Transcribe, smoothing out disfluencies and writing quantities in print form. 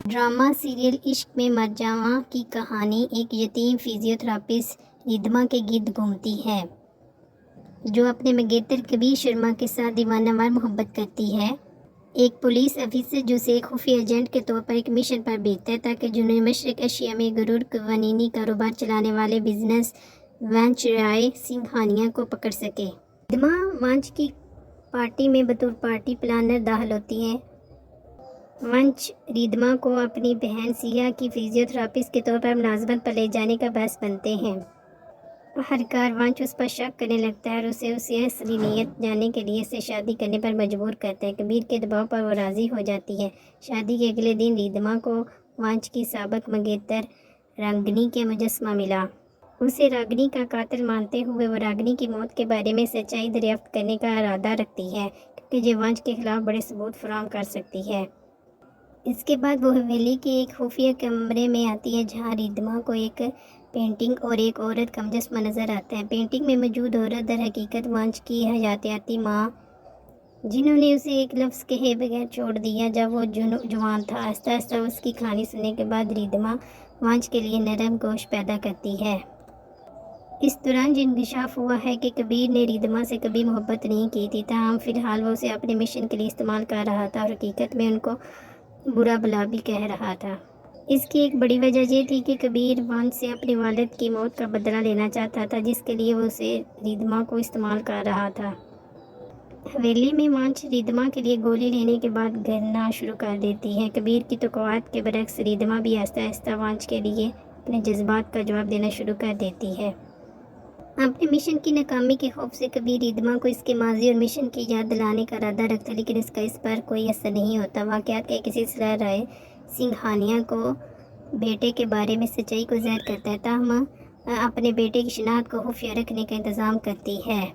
Drama serial عشق میں مر جاواں کی کہانی ایک یتیم فزیوتھراپسٹ ریدھما کے گرد گھومتی ہے جو اپنے مگیتر کبیر شرما کے ساتھ دیوانہ وار محبت کرتی ہے، ایک پولیس افسر جو اسے ایک خفیہ ایجنٹ کے طور پر ایک مشن پر بھیجتا ہے تاکہ جنوبی مشرق ایشیا میں غرور قوانینی کاروبار چلانے والے بزنس وانچ سنگھانیہ کو پکڑ سکے۔ ریدھما وانچ کی پارٹی میں بطور پارٹی پلانر داخل ہوتی ہے۔ وانچ ریدھما کو اپنی بہن سیا کی فزیوتھراپسٹ کے طور پر ملازمت پر لے جانے کا باعث بنتے ہیں۔ آخرکار وانچ اس پر شک کرنے لگتا ہے اور اسے اصلی نیت جاننے کے لیے اس سے شادی کرنے پر مجبور کرتا ہے۔ کبیر کے دباؤ پر وہ راضی ہو جاتی ہے۔ شادی کے اگلے دن ریدھما کو وانچ کی سابق مگیتر راگنی کا مجسمہ ملا۔ اسے راگنی کا قاتل مانتے ہوئے وہ راگنی کی موت کے بارے میں سچائی دریافت کرنے کا ارادہ رکھتی ہے کیونکہ یہ وانچ کے خلاف بڑے ثبوت فراہم کر سکتی ہے۔ اس کے بعد وہ حویلی کے ایک خفیہ کمرے میں آتی ہے جہاں ریدھما کو ایک پینٹنگ اور ایک عورت کا مجسمہ نظر آتا ہے۔ پینٹنگ میں موجود عورت در حقیقت وانچ کی حیاتیاتی ماں جنہوں نے اسے ایک لفظ کہے بغیر چھوڑ دیا جب وہ جوان تھا۔ آہستہ آہستہ اس کی کہانی سننے کے بعد ریدھما وانچ کے لیے نرم گوش پیدا کرتی ہے۔ اس دوران یہ انکشاف ہوا ہے کہ کبیر نے ریدھما سے کبھی محبت نہیں کی تھی، تاہم فی الحال وہ اسے اپنے مشن کے لیے استعمال کر رہا تھا اور حقیقت میں ان کو برا بھلا بھی کہہ رہا تھا۔ اس کی ایک بڑی وجہ یہ تھی کہ کبیر وانچ سے اپنے والد کی موت کا بدلہ لینا چاہتا تھا جس کے لیے وہ اسے ریدھما کو استعمال کر رہا تھا۔ حویلی میں وانچ ریدھما کے لیے گولی لینے کے بعد گرنا شروع کر دیتی ہے۔ کبیر کی توقعات کے برعکس ریدھما بھی آہستہ آہستہ وانچ کے لیے اپنے جذبات کا جواب دینا شروع کر دیتی ہے۔ اپنے مشن کی ناکامی کے خوف سے کبیر ریدھما کو اس کے ماضی اور مشن کی یاد دلانے کا ارادہ رکھتا ہے لیکن اس کا اس پر کوئی اثر نہیں ہوتا۔ واقعات کا ایک سلسلہ رائے سنگھانیہ کو بیٹے کے بارے میں سچائی کو ظاہر کرتا ہے تاہم اپنے بیٹے کی شناخت کو خفیہ رکھنے کا انتظام کرتی ہے۔